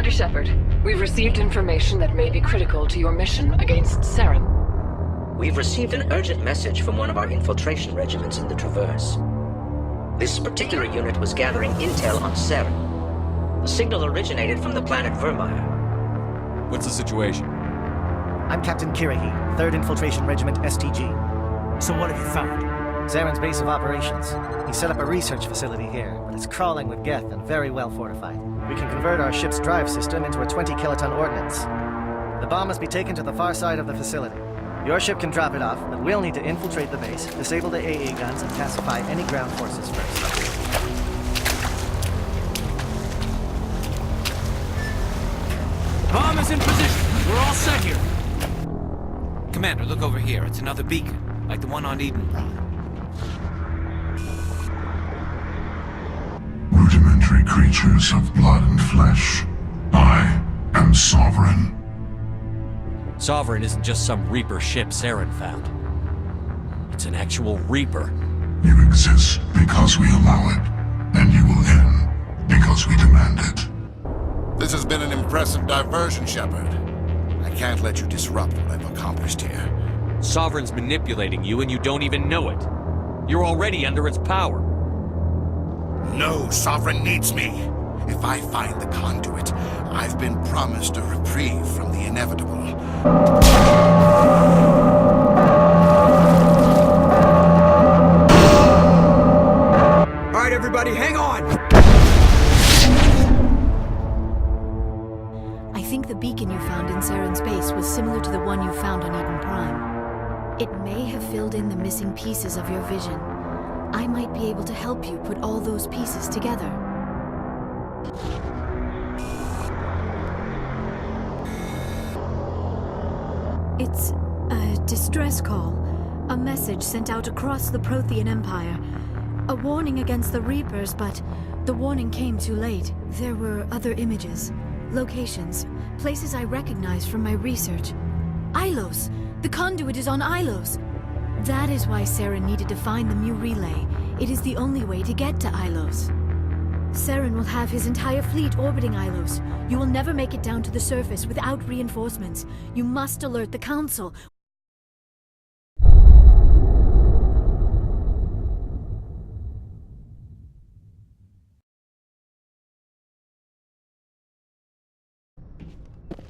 Commander Shepard, we've received information that may be critical to your mission against Saren. We've received an urgent message from one of our infiltration regiments in the Traverse. This particular unit was gathering intel on Saren. The signal originated from the planet Vermeer. What's the situation? I'm Captain Kirahi, 3rd Infiltration Regiment STG. So what have you found? Saren's base of operations. He set up a research facility here, but it's crawling with Geth and very well fortified. We can convert our ship's drive system into a 20-kiloton ordnance. The bomb must be taken to the far side of the facility. Your ship can drop it off, but we'll need to infiltrate the base, disable the AA guns, and pacify any ground forces first. Bomb is in position. We're all set here. Commander, look over here. It's another beacon, like the one on Eden Prime. Rudimentary creatures of blood and flesh. I am Sovereign. Sovereign isn't just some Reaper ship Saren found. It's an actual Reaper. You exist because we allow it, and you will end because we demand it. This has been an impressive diversion, Shepard. I can't let you disrupt what I've accomplished here. Sovereign's manipulating you and you don't even know it. You're already under its power. No, Sovereign needs me. If I find the conduit, I've been promised a reprieve from the inevitable. All right, everybody, hang on! I think the beacon you found in Saren's base was similar to the one you found on Eden Prime. It may have filled in the missing pieces of your vision. I might be able to help you put all those pieces together. It's a distress call. A message sent out across the Prothean Empire. A warning against the Reapers, but the warning came too late. There were other images, locations, places I recognized from my research. Ilos! The conduit is on Ilos! That is why Saren needed to find the Mu relay. It is the only way to get to Ilos. Saren will have his entire fleet orbiting Ilos. You will never make it down to the surface without reinforcements. You must alert the Council.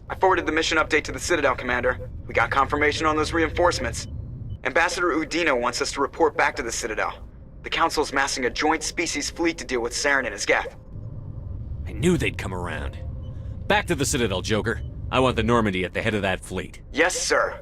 I forwarded the mission update to the Citadel, Commander. We got confirmation on those reinforcements. Ambassador Udino wants us to report back to the Citadel. The Council's massing a joint species fleet to deal with Saren and his Geth. I knew they'd come around. Back to the Citadel, Joker. I want the Normandy at the head of that fleet. Yes, sir.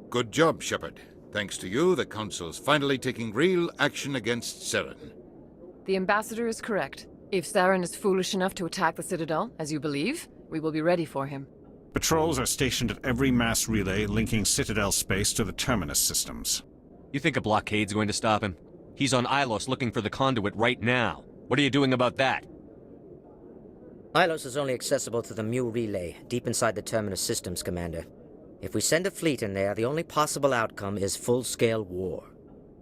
Good job, Shepard. Thanks to you, the Council's finally taking real action against Saren. The Ambassador is correct. If Saren is foolish enough to attack the Citadel, as you believe, we will be ready for him. Patrols are stationed at every mass relay linking Citadel space to the Terminus systems. You think a blockade's going to stop him? He's on Ilos looking for the conduit right now. What are you doing about that? Ilos is only accessible to the Mu relay, deep inside the Terminus systems, Commander. If we send a fleet in there, the only possible outcome is full-scale war.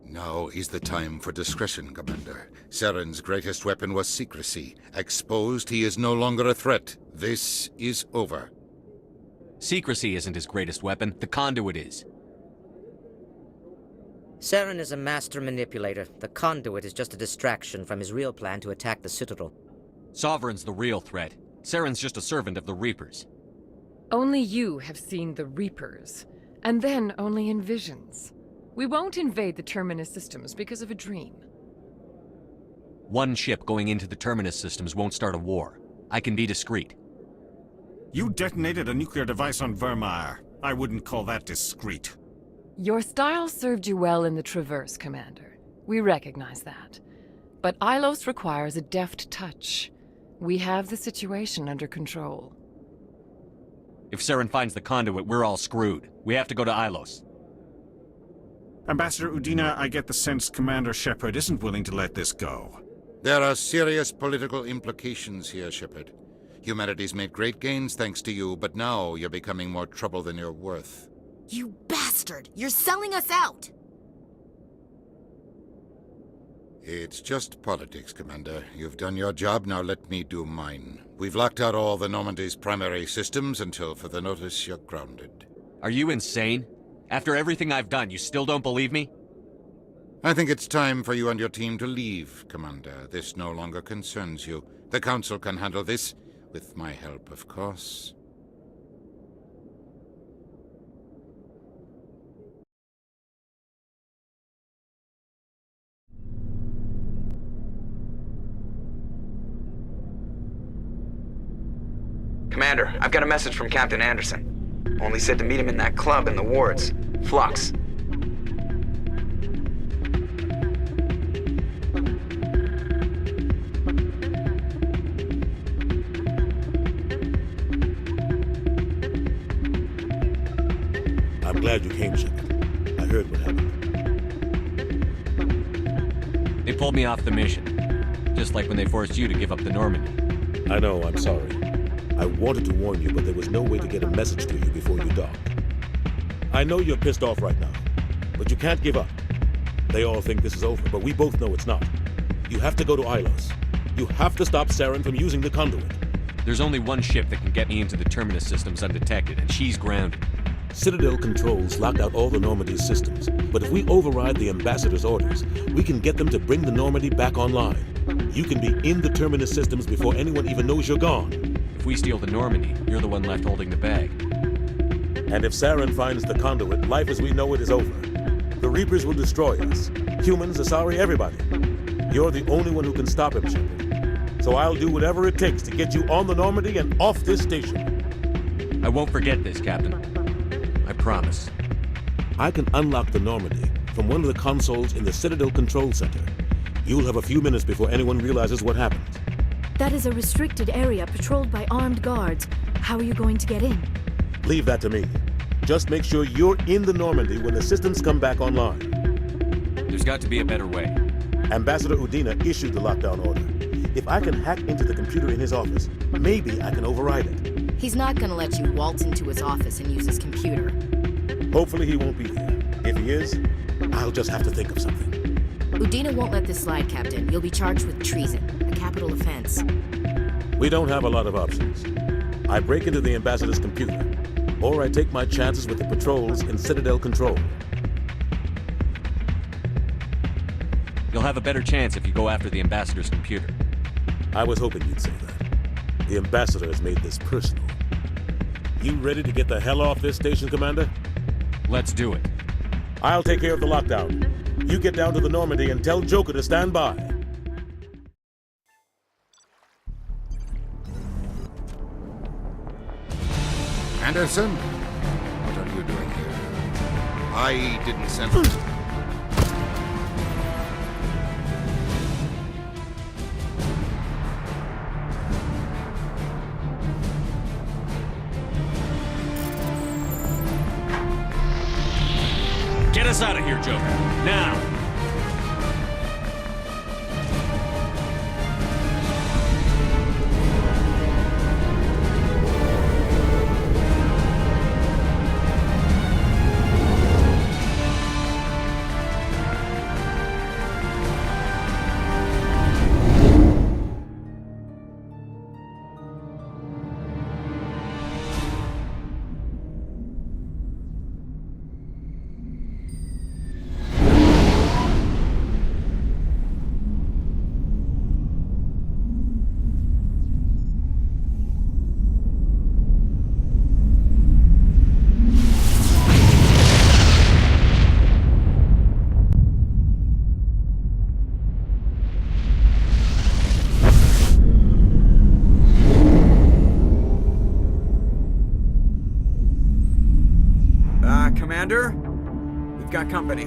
Now is the time for discretion, Commander. Saren's greatest weapon was secrecy. Exposed, he is no longer a threat. This is over. Secrecy isn't his greatest weapon. The conduit is. Saren is a master manipulator. The conduit is just a distraction from his real plan to attack the Citadel. Sovereign's the real threat. Saren's just a servant of the Reapers. Only you have seen the Reapers, and then only in visions. We won't invade the Terminus systems because of a dream. One ship going into the Terminus systems won't start a war. I can be discreet. You detonated a nuclear device on Vermeer. I wouldn't call that discreet. Your style served you well in the Traverse, Commander. We recognize that. But Ilos requires a deft touch. We have the situation under control. If Saren finds the conduit, we're all screwed. We have to go to Ilos. Ambassador Udina, I get the sense Commander Shepard isn't willing to let this go. There are serious political implications here, Shepard. Humanity's made great gains thanks to you, but now you're becoming more trouble than you're worth. You bastard! You're selling us out! It's just politics, Commander. You've done your job, now let me do mine. We've locked out all the Normandy's primary systems until further notice you're grounded. Are you insane? After everything I've done, you still don't believe me? I think it's time for you and your team to leave, Commander. This no longer concerns you. The Council can handle this, with my help, of course. Commander, I've got a message from Captain Anderson. Only said to meet him in that club in the wards. Flux. I'm glad you came, Shepard. I heard what happened. They pulled me off the mission. Just like when they forced you to give up the Normandy. I know, I'm sorry. I wanted to warn you, but there was no way to get a message to you before you docked. I know you're pissed off right now, but you can't give up. They all think this is over, but we both know it's not. You have to go to Ilos. You have to stop Saren from using the conduit. There's only one ship that can get me into the Terminus systems undetected, and she's grounded. Citadel controls locked out all the Normandy's systems, but if we override the Ambassador's orders, we can get them to bring the Normandy back online. You can be in the Terminus systems before anyone even knows you're gone. If we steal the Normandy, you're the one left holding the bag. And if Saren finds the conduit, life as we know it is over. The Reapers will destroy us. Humans, Asari, everybody. You're the only one who can stop him, Shepard. So I'll do whatever it takes to get you on the Normandy and off this station. I won't forget this, Captain. I promise. I can unlock the Normandy from one of the consoles in the Citadel Control Center. You'll have a few minutes before anyone realizes what happened. That is a restricted area patrolled by armed guards. How are you going to get in? Leave that to me. Just make sure you're in the Normandy when the systems come back online. There's got to be a better way. Ambassador Udina issued the lockdown order. If I can hack into the computer in his office, maybe I can override it. He's not gonna let you waltz into his office and use his computer. Hopefully he won't be there. If he is, I'll just have to think of something. Udina won't let this slide, Captain. You'll be charged with treason, a capital offense. We don't have a lot of options. I break into the Ambassador's computer, or I take my chances with the patrols in Citadel Control. You'll have a better chance if you go after the Ambassador's computer. I was hoping you'd say that. The Ambassador has made this personal. You ready to get the hell off this station, Commander? Let's do it. I'll take care of the lockdown. You get down to the Normandy and tell Joker to stand by. Anderson? What are you doing here? I didn't send... Get us out of here, Joker. Now! Commander? We've got company.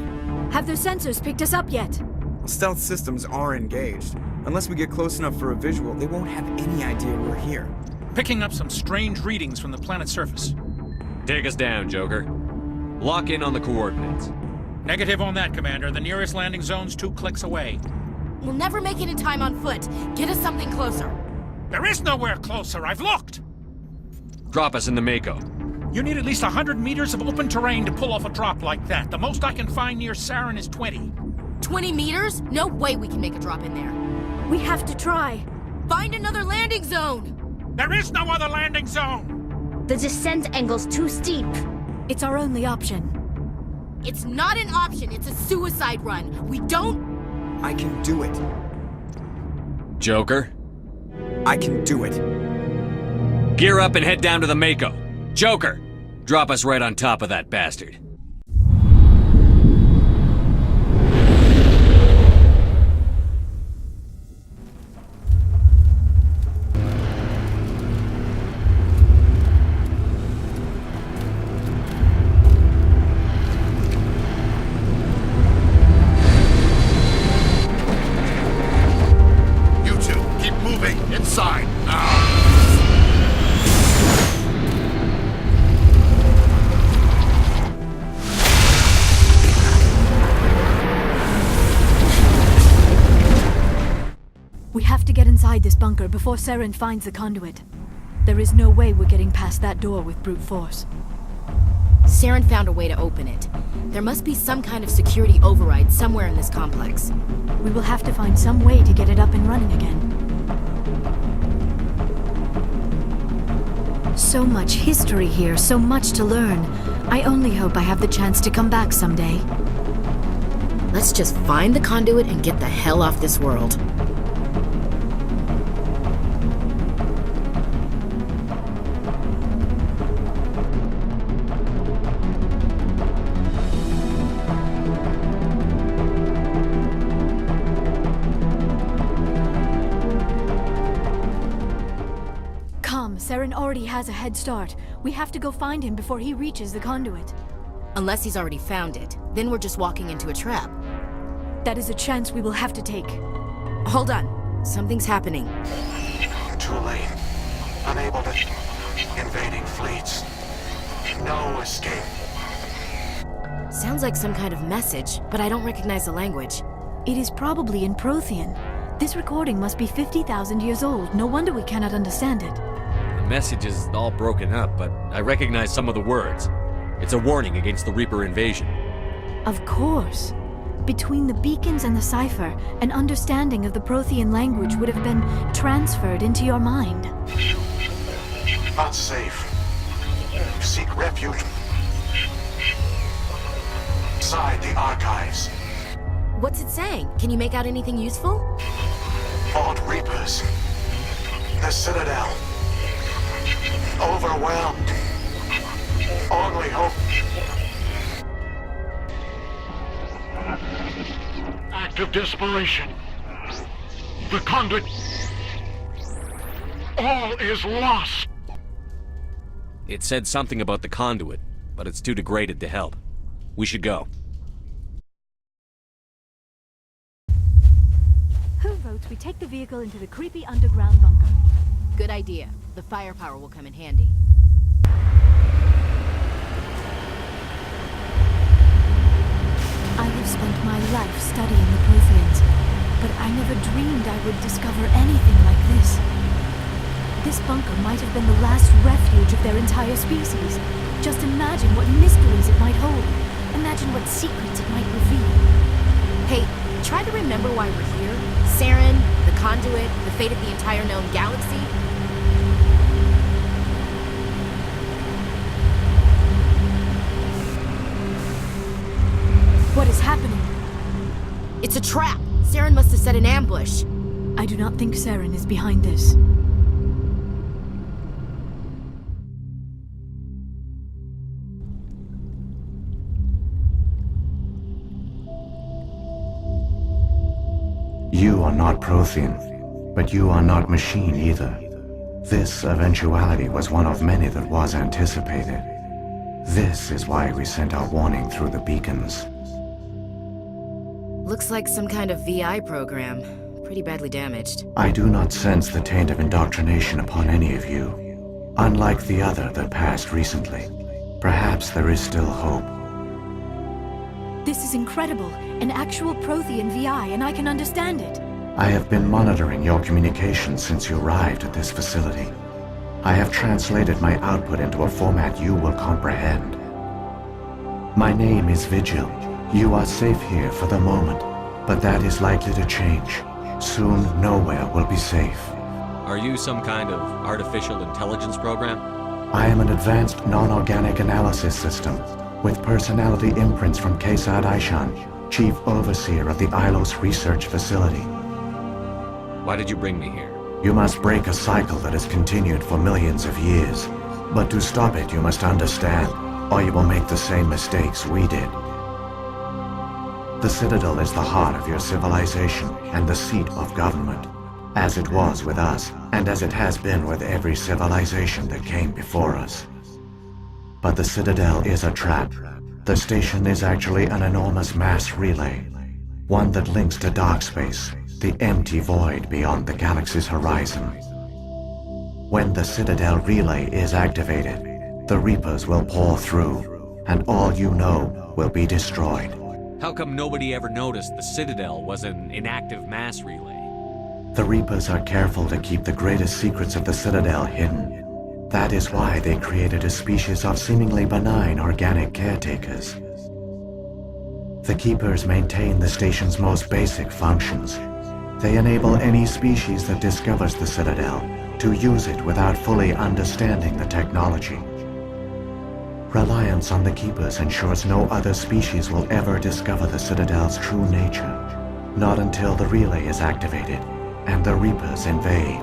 Have their sensors picked us up yet? Stealth systems are engaged. Unless we get close enough for a visual, they won't have any idea we're here. Picking up some strange readings from the planet's surface. Take us down, Joker. Lock in on the coordinates. Negative on that, Commander. The nearest landing zone's 2 clicks away. We'll never make it in time on foot. Get us something closer. There is nowhere closer. I've looked. Drop us in the Mako. You need at least 100 meters of open terrain to pull off a drop like that. The most I can find near Saren is 20. 20 meters? No way we can make a drop in there. We have to try. Find another landing zone! There is no other landing zone! The descent angle's too steep. It's our only option. It's not an option, it's a suicide run. We don't... I can do it. Joker? I can do it. Gear up and head down to the Mako. Joker, drop us right on top of that bastard. You two, keep moving inside now. We have to get inside this bunker before Saren finds the conduit. There is no way we're getting past that door with brute force. Saren found a way to open it. There must be some kind of security override somewhere in this complex. We will have to find some way to get it up and running again. So much history here, so much to learn. I only hope I have the chance to come back someday. Let's just find the conduit and get the hell off this world. Saren already has a head start. We have to go find him before he reaches the conduit. Unless he's already found it. Then we're just walking into a trap. That is a chance we will have to take. Hold on. Something's happening. Too late. Unable to... Invading fleets. No escape. Sounds like some kind of message, but I don't recognize the language. It is probably in Prothean. This recording must be 50,000 years old. No wonder we cannot understand it. The message is all broken up, but I recognize some of the words. It's a warning against the Reaper invasion. Of course. Between the beacons and the cipher, an understanding of the Prothean language would have been transferred into your mind. Not safe. Seek refuge inside the archives. What's it saying? Can you make out anything useful? Fought Reapers. The Citadel. Overwhelmed. Only hope. Act of desperation. The conduit. All is lost. It said something about the conduit, but it's too degraded to help. We should go. Who votes we take the vehicle into the creepy underground bunker? Good idea. The firepower will come in handy. I have spent my life studying the Protheans, but I never dreamed I would discover anything like this. This bunker might have been the last refuge of their entire species. Just imagine what mysteries it might hold. Imagine what secrets it might reveal. Hey, try to remember why we're here. Saren, the conduit, the fate of the entire known galaxy. What is happening? It's a trap! Saren must have set an ambush. I do not think Saren is behind this. You are not Prothean, but you are not machine either. This eventuality was one of many that was anticipated. This is why we sent our warning through the beacons. Looks like some kind of VI program. Pretty badly damaged. I do not sense the taint of indoctrination upon any of you. Unlike the other that passed recently. Perhaps there is still hope. This is incredible. An actual Prothean VI, and I can understand it. I have been monitoring your communications since you arrived at this facility. I have translated my output into a format you will comprehend. My name is Vigil. You are safe here for the moment, but that is likely to change. Soon, nowhere will be safe. Are you some kind of artificial intelligence program? I am an advanced non-organic analysis system, with personality imprints from Kesad Aishan, Chief Overseer of the Ilos Research Facility. Why did you bring me here? You must break a cycle that has continued for millions of years. But to stop it, you must understand, or you will make the same mistakes we did. The Citadel is the heart of your civilization and the seat of government, as it was with us, and as it has been with every civilization that came before us. But the Citadel is a trap. The station is actually an enormous mass relay, one that links to dark space, the empty void beyond the galaxy's horizon. When the Citadel relay is activated, the Reapers will pour through, and all you know will be destroyed. How come nobody ever noticed the Citadel was an inactive mass relay? The Reapers are careful to keep the greatest secrets of the Citadel hidden. That is why they created a species of seemingly benign organic caretakers. The Keepers maintain the station's most basic functions. They enable any species that discovers the Citadel to use it without fully understanding the technology. Reliance on the Keepers ensures no other species will ever discover the Citadel's true nature, not until the relay is activated and the Reapers invade.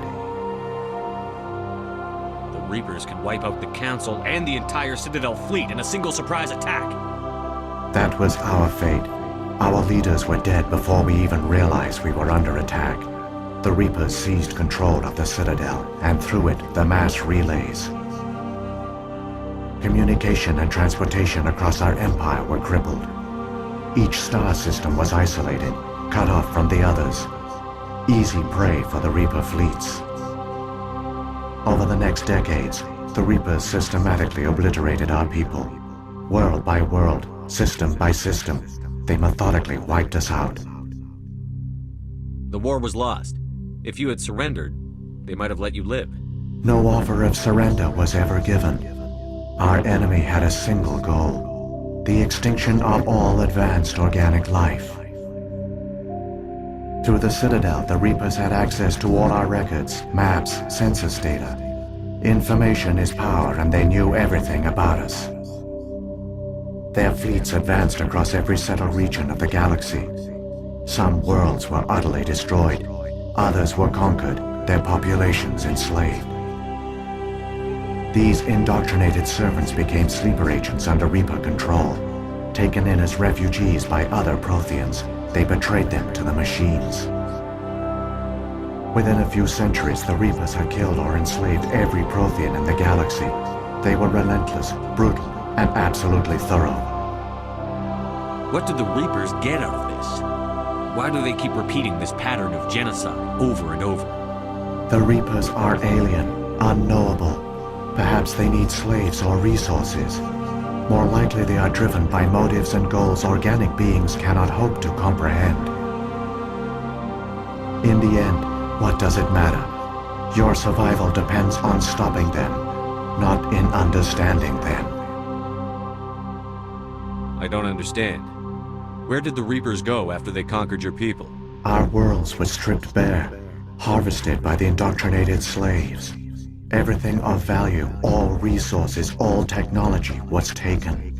The Reapers can wipe out the Council and the entire Citadel fleet in a single surprise attack. That was our fate. Our leaders were dead before we even realized we were under attack. The Reapers seized control of the Citadel, and through it, the mass relays. Communication and transportation across our empire were crippled. Each star system was isolated, cut off from the others. Easy prey for the Reaper fleets. Over the next decades, the Reapers systematically obliterated our people. World by world, system by system, they methodically wiped us out. The war was lost. If you had surrendered, they might have let you live. No offer of surrender was ever given. Our enemy had a single goal: the extinction of all advanced organic life. Through the Citadel, the Reapers had access to all our records, maps, census data. Information is power, and they knew everything about us. Their fleets advanced across every settled region of the galaxy. Some worlds were utterly destroyed. Others were conquered, their populations enslaved. These indoctrinated servants became sleeper agents under Reaper control. Taken in as refugees by other Protheans, they betrayed them to the machines. Within a few centuries, the Reapers had killed or enslaved every Prothean in the galaxy. They were relentless, brutal, and absolutely thorough. What did the Reapers get out of this? Why do they keep repeating this pattern of genocide over and over? The Reapers are alien, unknowable. Perhaps they need slaves or resources. More likely they are driven by motives and goals organic beings cannot hope to comprehend. In the end, what does it matter? Your survival depends on stopping them, not in understanding them. I don't understand. Where did the Reapers go after they conquered your people? Our worlds were stripped bare, harvested by the indoctrinated slaves. Everything of value, all resources, all technology was taken.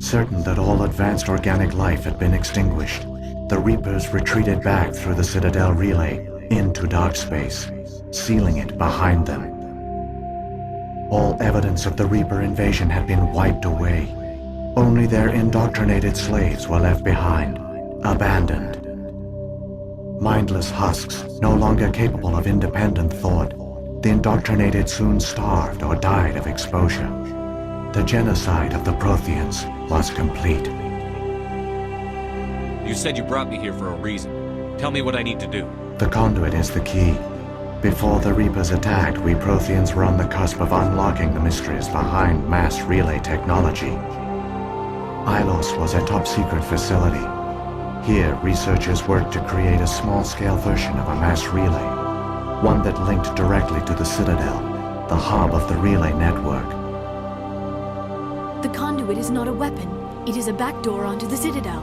Certain that all advanced organic life had been extinguished, the Reapers retreated back through the Citadel relay into dark space, sealing it behind them. All evidence of the Reaper invasion had been wiped away. Only their indoctrinated slaves were left behind, abandoned. Mindless husks, no longer capable of independent thought, the indoctrinated soon starved or died of exposure. The genocide of the Protheans was complete. You said you brought me here for a reason. Tell me what I need to do. The conduit is the key. Before the Reapers attacked, we Protheans were on the cusp of unlocking the mysteries behind mass relay technology. Ilos was a top-secret facility. Here, researchers worked to create a small-scale version of a mass relay, one that linked directly to the Citadel, the hub of the relay network. The conduit is not a weapon. It is a backdoor onto the Citadel.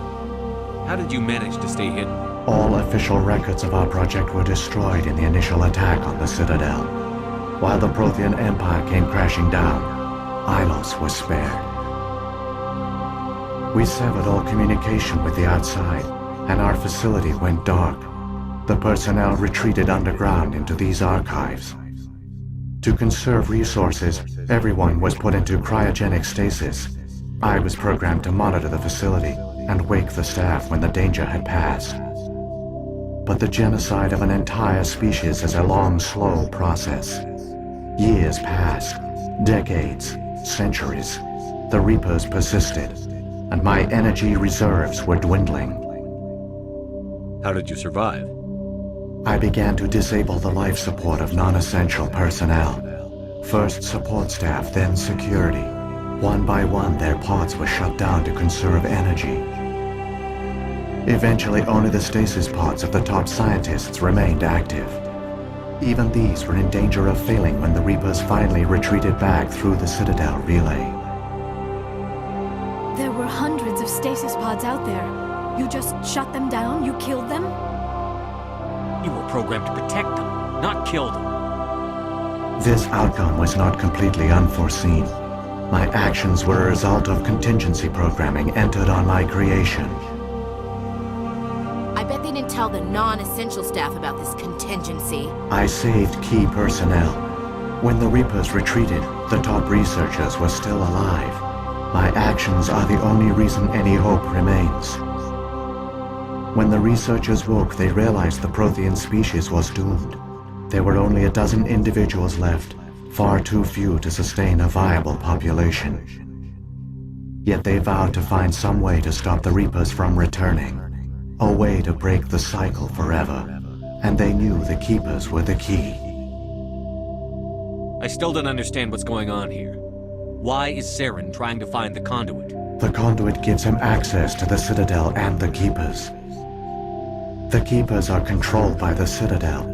How did you manage to stay hidden? All official records of our project were destroyed in the initial attack on the Citadel. While the Prothean Empire came crashing down, Ilos was spared. We severed all communication with the outside, and our facility went dark. The personnel retreated underground into these archives. To conserve resources, everyone was put into cryogenic stasis. I was programmed to monitor the facility and wake the staff when the danger had passed. But the genocide of an entire species is a long, slow process. Years passed, decades, centuries. The Reapers persisted, and my energy reserves were dwindling. How did you survive? I began to disable the life support of non-essential personnel. First support staff, then security. One by one, their pods were shut down to conserve energy. Eventually, only the stasis pods of the top scientists remained active. Even these were in danger of failing when the Reapers finally retreated back through the Citadel relay. There were hundreds of stasis pods out there. You just shut them down? You killed them? You were programmed to protect them, not kill them. This outcome was not completely unforeseen. My actions were a result of contingency programming entered on my creation. I bet they didn't tell the non-essential staff about this contingency. I saved key personnel. When the Reapers retreated, the top researchers were still alive. My actions are the only reason any hope remains. When the researchers woke, they realized the Prothean species was doomed. There were only a dozen individuals left, far too few to sustain a viable population. Yet they vowed to find some way to stop the Reapers from returning. A way to break the cycle forever. And they knew the Keepers were the key. I still don't understand what's going on here. Why is Saren trying to find the conduit? The conduit gives him access to the Citadel and the Keepers. The Keepers are controlled by the Citadel.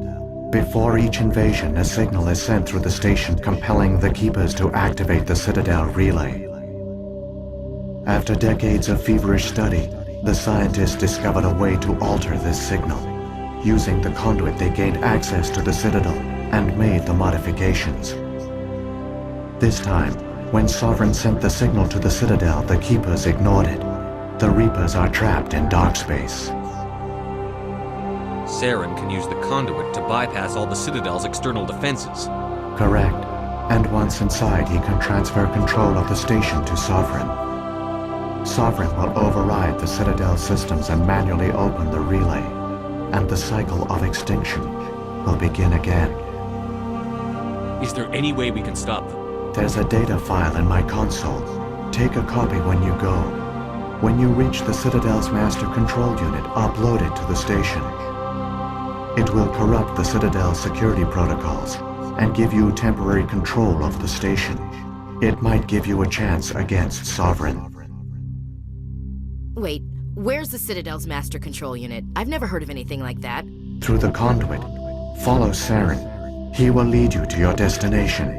Before each invasion, a signal is sent through the station compelling the Keepers to activate the Citadel relay. After decades of feverish study, the scientists discovered a way to alter this signal. Using the conduit, they gained access to the Citadel and made the modifications. This time, when Sovereign sent the signal to the Citadel, the Keepers ignored it. The Reapers are trapped in dark space. Saren can use the conduit to bypass all the Citadel's external defenses. Correct. And once inside, he can transfer control of the station to Sovereign. Sovereign will override the Citadel systems and manually open the relay, and the cycle of extinction will begin again. Is there any way we can stop them? There's a data file in my console. Take a copy when you go. When you reach the Citadel's master control unit, upload it to the station. It will corrupt the Citadel's security protocols and give you temporary control of the station. It might give you a chance against Sovereign. Wait, where's the Citadel's master control unit? I've never heard of anything like that. Through the conduit. Follow Saren. He will lead you to your destination.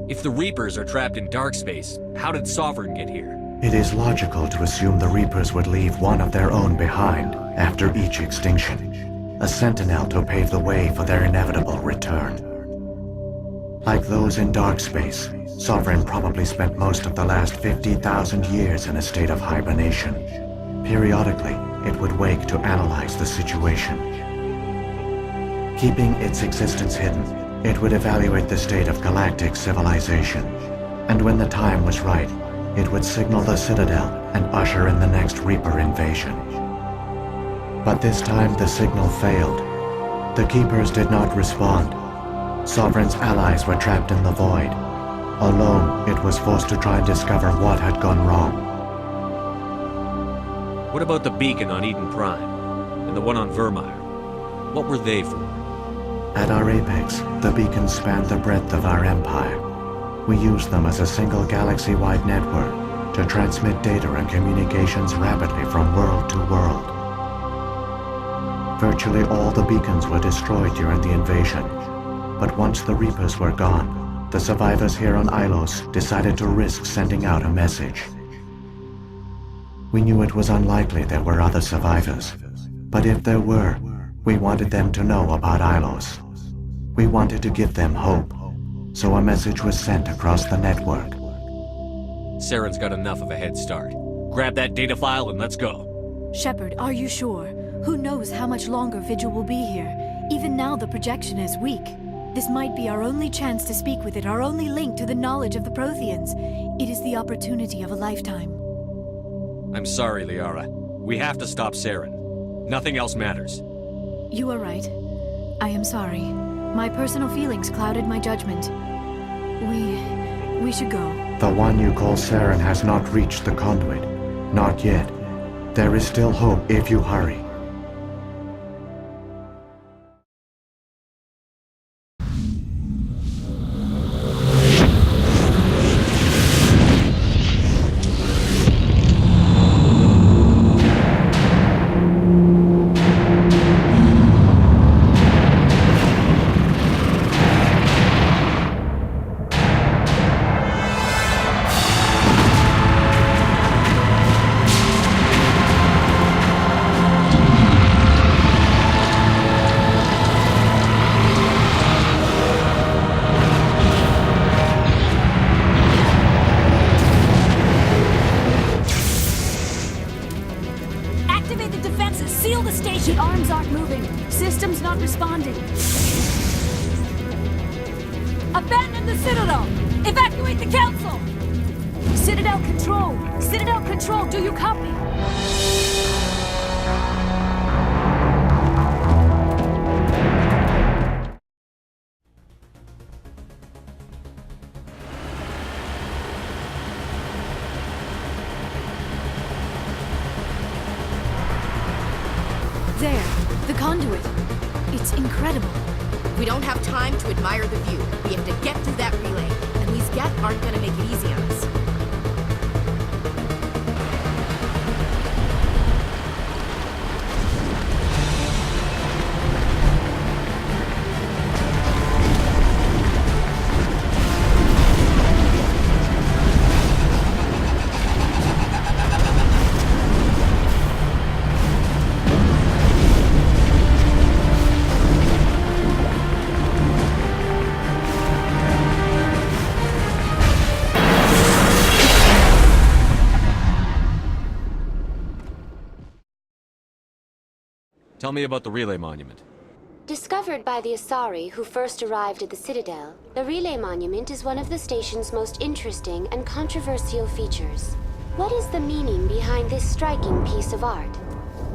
If the Reapers are trapped in dark space, how did Sovereign get here? It is logical to assume the Reapers would leave one of their own behind after each extinction. A sentinel to pave the way for their inevitable return. Like those in dark space, Sovereign probably spent most of the last 50,000 years in a state of hibernation. Periodically, it would wake to analyze the situation. Keeping its existence hidden, it would evaluate the state of galactic civilization. And when the time was right, it would signal the Citadel and usher in the next Reaper invasion. But this time the signal failed. The Keepers did not respond. Sovereign's allies were trapped in the void. Alone, it was forced to try and discover what had gone wrong. What about the beacon on Eden Prime? And the one on Vermeer? What were they for? At our apex, the beacons spanned the breadth of our empire. We used them as a single galaxy-wide network to transmit data and communications rapidly from world to world. Virtually all the beacons were destroyed during the invasion, but once the Reapers were gone, the survivors here on Ilos decided to risk sending out a message. We knew it was unlikely there were other survivors, but if there were, we wanted them to know about Ilos. We wanted to give them hope, so a message was sent across the network. Saren's got enough of a head start. Grab that data file and let's go. Shepard, are you sure? Who knows how much longer Vigil will be here? Even now the projection is weak. This might be our only chance to speak with it, our only link to the knowledge of the Protheans. It is the opportunity of a lifetime. I'm sorry, Liara. We have to stop Saren. Nothing else matters. You are right. I am sorry. My personal feelings clouded my judgment. We should go. The one you call Saren has not reached the conduit. Not yet. There is still hope if you hurry. Abandon the Citadel! Evacuate the Council! Citadel Control! Citadel Control, do you copy? There, the conduit. It's incredible. We don't have time to admire the view. We have to get through that relay, and these Geth aren't gonna make it easy on us. Tell me about the relay monument. Discovered by the Asari who first arrived at the Citadel, the relay monument is one of the station's most interesting and controversial features. What is the meaning behind this striking piece of art?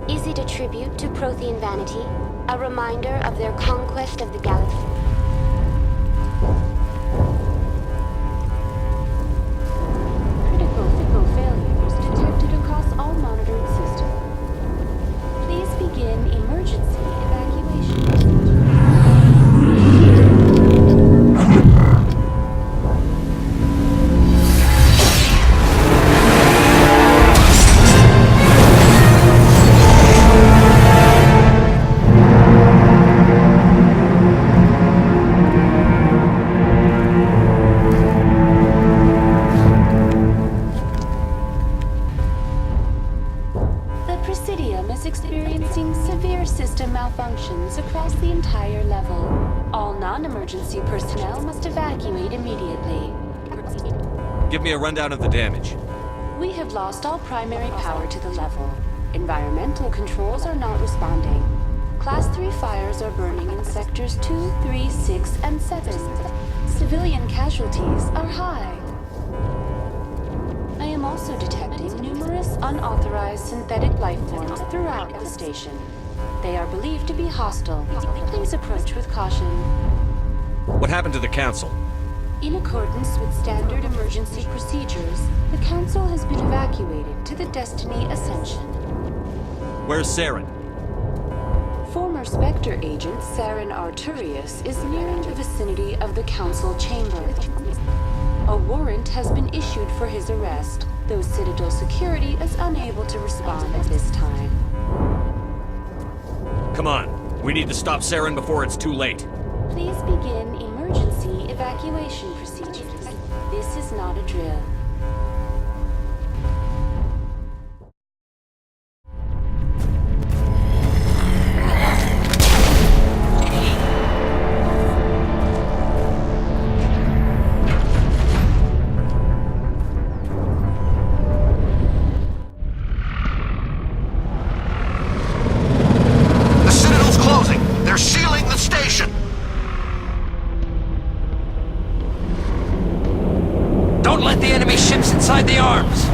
Is it a tribute to Prothean vanity? A reminder of their conquest of the galaxy? Critical failures detected across all monitored systems. Please begin emergency evacuation. Across the entire level. All non-emergency personnel must evacuate immediately. Give me a rundown of the damage. We have lost all primary power to the level. Environmental controls are not responding. Class 3 fires are burning in sectors 2, 3, 6, and 7. Civilian casualties are high. I am also detecting numerous unauthorized synthetic life forms throughout the station. They are believed to be hostile. Please approach with caution. What happened to the Council? In accordance with standard emergency procedures, the Council has been evacuated to the Destiny Ascension. Where's Saren? Former Spectre agent Saren Arturius is nearing the vicinity of the Council chamber. A warrant has been issued for his arrest, though Citadel security is unable to respond at this time. Come on. We need to stop Saren before it's too late. Please begin emergency evacuation procedures. This is not a drill. The Citadel's closing! They're sealing the station! Don't let the enemy ships inside the arms!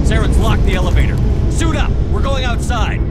Saren's locked the elevator. Suit up! We're going outside!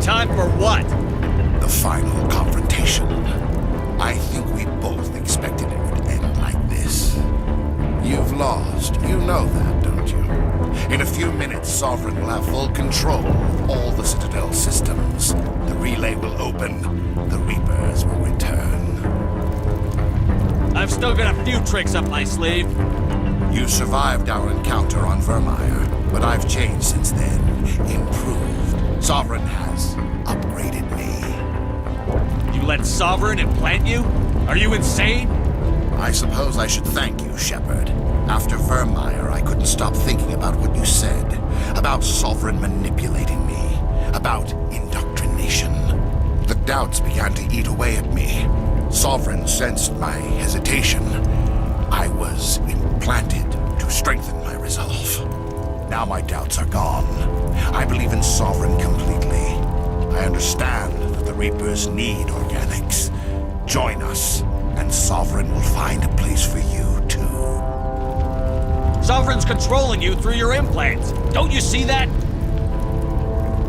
Time for what? The final confrontation. I think we both expected it would end like this. You've lost. You know that, don't you? In a few minutes, Sovereign will have full control of all the Citadel systems. The relay will open. The Reapers will return. I've still got a few tricks up my sleeve. You survived our encounter on Vermeer, but I've changed since then. Improved. Sovereign has upgraded me. You let Sovereign implant you? Are you insane? I suppose I should thank you, Shepard. After Vermeer, I couldn't stop thinking about what you said. About Sovereign manipulating me. About indoctrination. The doubts began to eat away at me. Sovereign sensed my hesitation. I was implanted to strengthen my resolve. Now my doubts are gone. I believe in Sovereign completely. I understand that the Reapers need organics. Join us, and Sovereign will find a place for you, too. Sovereign's controlling you through your implants. Don't you see that?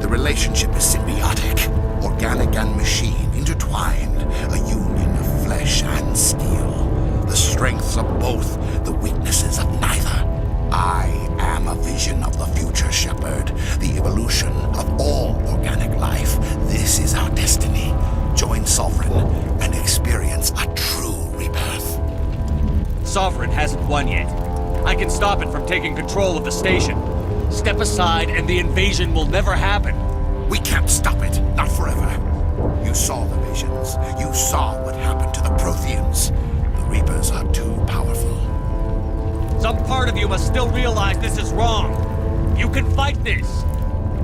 The relationship is symbiotic. Organic and machine intertwined. A union of flesh and steel. The strengths of both, the weaknesses of neither. I am a vision of the future, Shepard. The evolution of all organic life. This is our destiny. Join Sovereign and experience a true rebirth. Sovereign hasn't won yet. I can stop it from taking control of the station. Step aside and the invasion will never happen. We can't stop it. Not forever. You saw the visions. You saw what happened to the Protheans. The Reapers are too powerful. Some part of you must still realize this is wrong. You can fight this.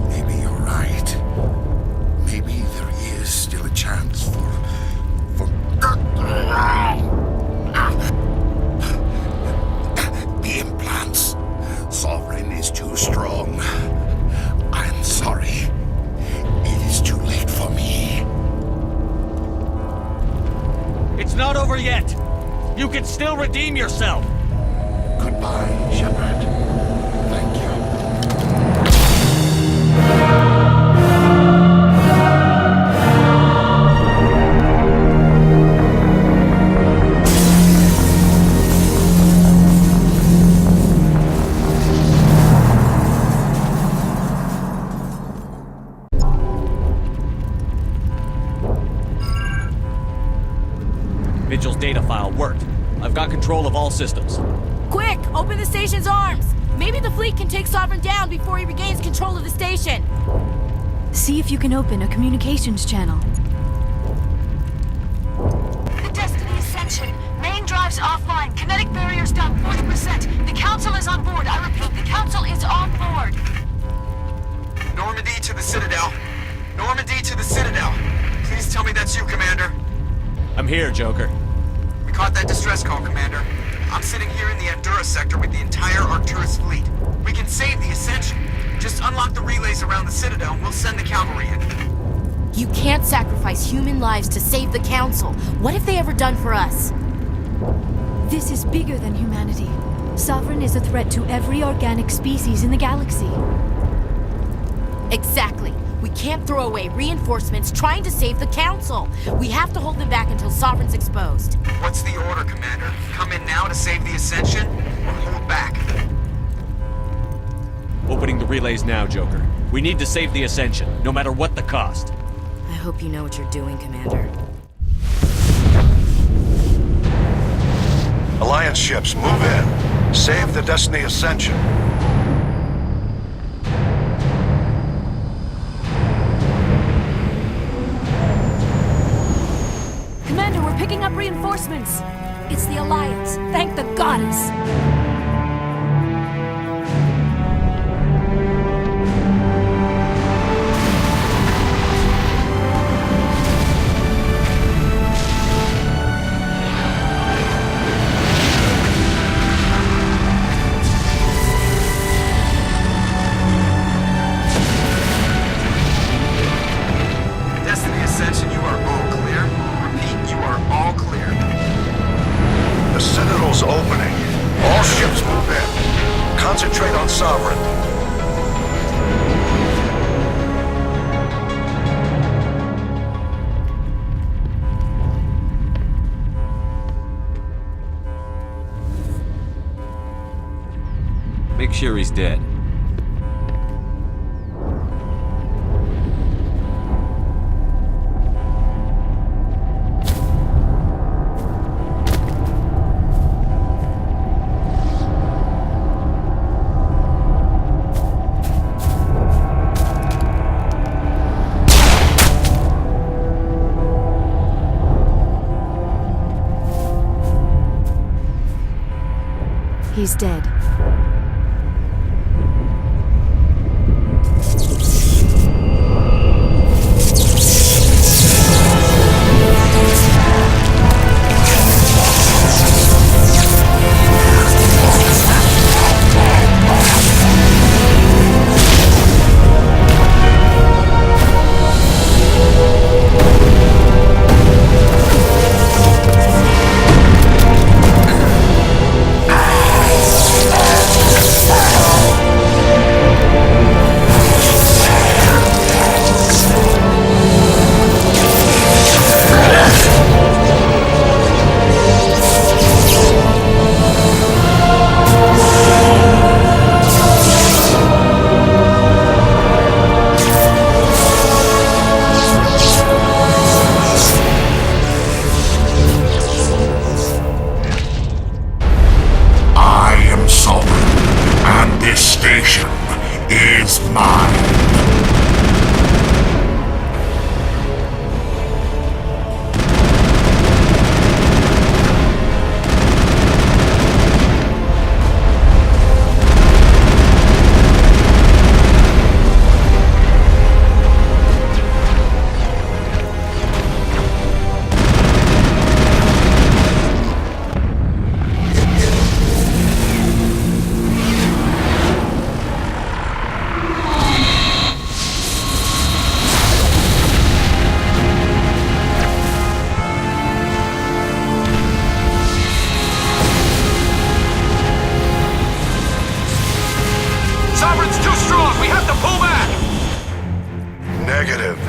Maybe you're right. Maybe there is still a chance for the implants. Sovereign is too strong. I'm sorry. It is too late for me. It's not over yet. You can still redeem yourself. Goodbye, Shepard. Thank you. Vigil's data file worked. I've got control of all systems. Quick, open the station's arms! Maybe the fleet can take Sovereign down before he regains control of the station. See if you can open a communications channel. The Destiny Ascension. Main drives offline. Kinetic barriers down 40%. The Council is on board. I repeat, the Council is on board. Normandy to the Citadel. Normandy to the Citadel. Please tell me that's you, Commander. I'm here, Joker. We caught that distress call, Commander. I'm sitting here in the Endura sector with the entire Arcturus fleet. We can save the Ascension. Just unlock the relays around the Citadel and we'll send the cavalry in. You can't sacrifice human lives to save the Council. What have they ever done for us? This is bigger than humanity. Sovereign is a threat to every organic species in the galaxy. Exactly. We can't throw away reinforcements trying to save the Council. We have to hold them back until Sovereign's exposed. What's the order, Commander? Come in now to save the Ascension, or hold back? Opening the relays now, Joker. We need to save the Ascension, no matter what the cost. I hope you know what you're doing, Commander. Alliance ships, move in. Save the Destiny Ascension. Commander, we're picking up reinforcements. It's the Alliance. Thank the goddess. Destiny Ascension, you are all clear. Repeat, you are all clear. The Citadel's opening. All ships move in. Concentrate on Sovereign. Make sure he's dead. He's dead. station is mine.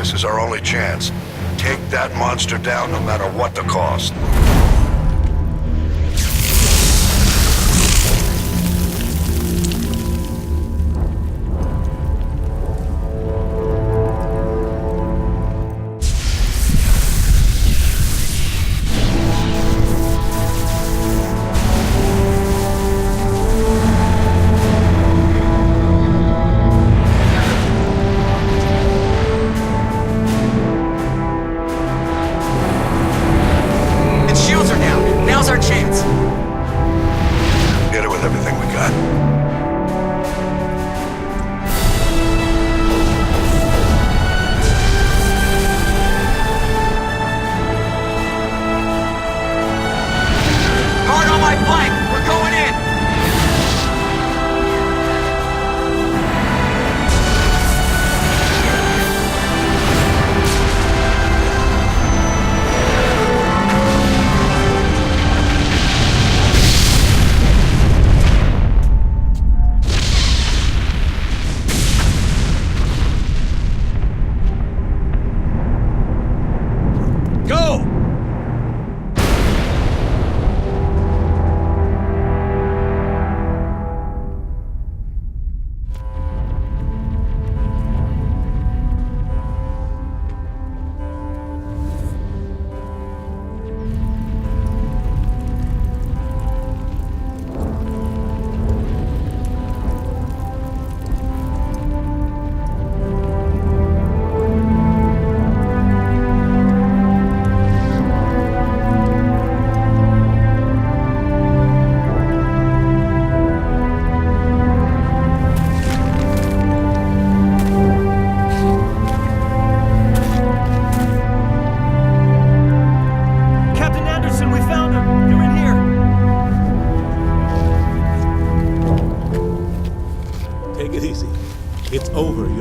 This is our only chance. Take that monster down no matter what the cost.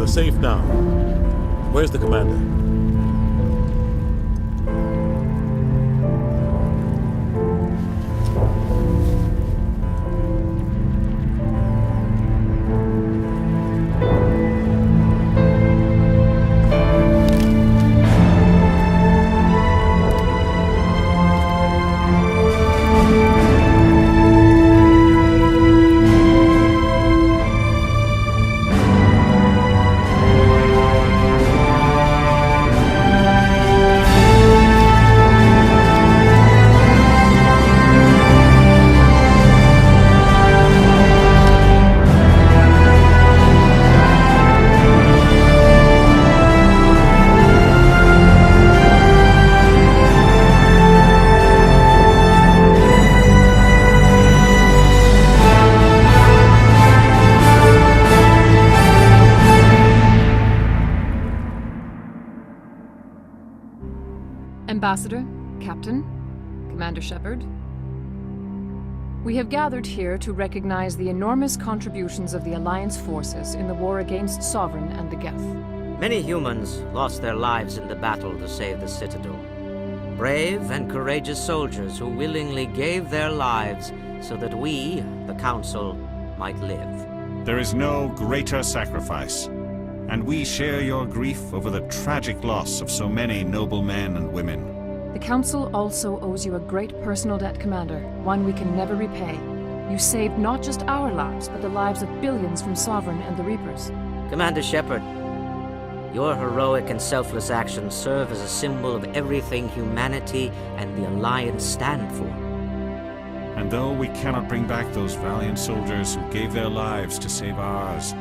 Safe now. Where's the commander? Ambassador, Captain, Commander Shepard. We have gathered here to recognize the enormous contributions of the Alliance forces in the war against Sovereign and the Geth. Many humans lost their lives in the battle to save the Citadel. Brave and courageous soldiers who willingly gave their lives so that we, the Council, might live. There is no greater sacrifice, and we share your grief over the tragic loss of so many noble men and women. The Council also owes you a great personal debt, Commander, one we can never repay. You saved not just our lives, but the lives of billions from Sovereign and the Reapers. Commander Shepard, your heroic and selfless actions serve as a symbol of everything humanity and the Alliance stand for. And though we cannot bring back those valiant soldiers who gave their lives to save ours,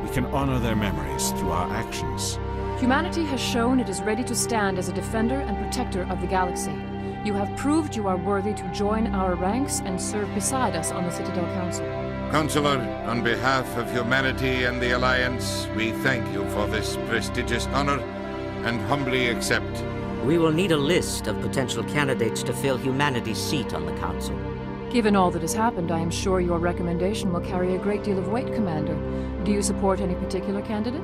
we can honor their memories through our actions. Humanity has shown it is ready to stand as a defender and protector of the galaxy. You have proved you are worthy to join our ranks and serve beside us on the Citadel Council. Counselor, on behalf of humanity and the Alliance, we thank you for this prestigious honor and humbly accept. We will need a list of potential candidates to fill humanity's seat on the Council. Given all that has happened, I am sure your recommendation will carry a great deal of weight, Commander. Do you support any particular candidate?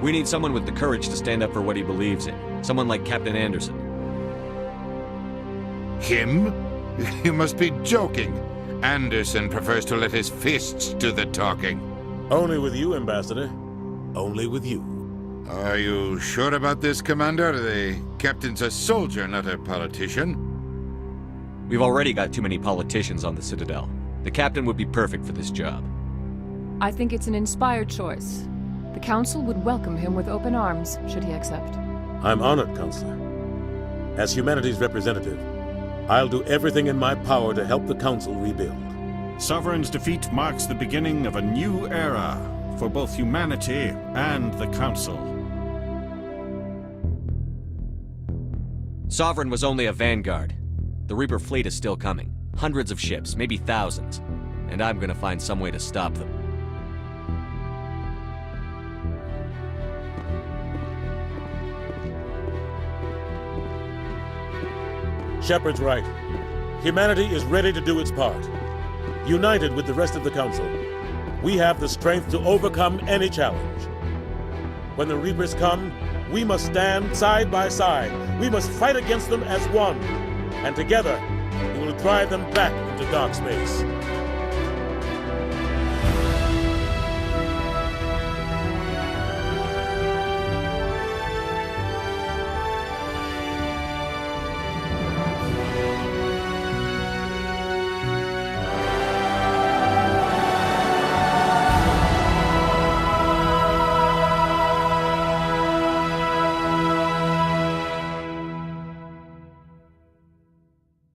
We need someone with the courage to stand up for what he believes in. Someone like Captain Anderson. Him? You must be joking. Anderson prefers to let his fists do the talking. Only with you, Ambassador. Only with you. Are you sure about this, Commander? The captain's a soldier, not a politician. We've already got too many politicians on the Citadel. The captain would be perfect for this job. I think it's an inspired choice. The Council would welcome him with open arms, should he accept. I'm honored, Counselor. As humanity's representative, I'll do everything in my power to help the Council rebuild. Sovereign's defeat marks the beginning of a new era for both humanity and the Council. Sovereign was only a vanguard. The Reaper fleet is still coming. Hundreds of ships, maybe thousands. And I'm gonna find some way to stop them. Shepard's right. Humanity is ready to do its part. United with the rest of the Council, we have the strength to overcome any challenge. When the Reapers come, we must stand side by side. We must fight against them as one. And together, we will drive them back into dark space.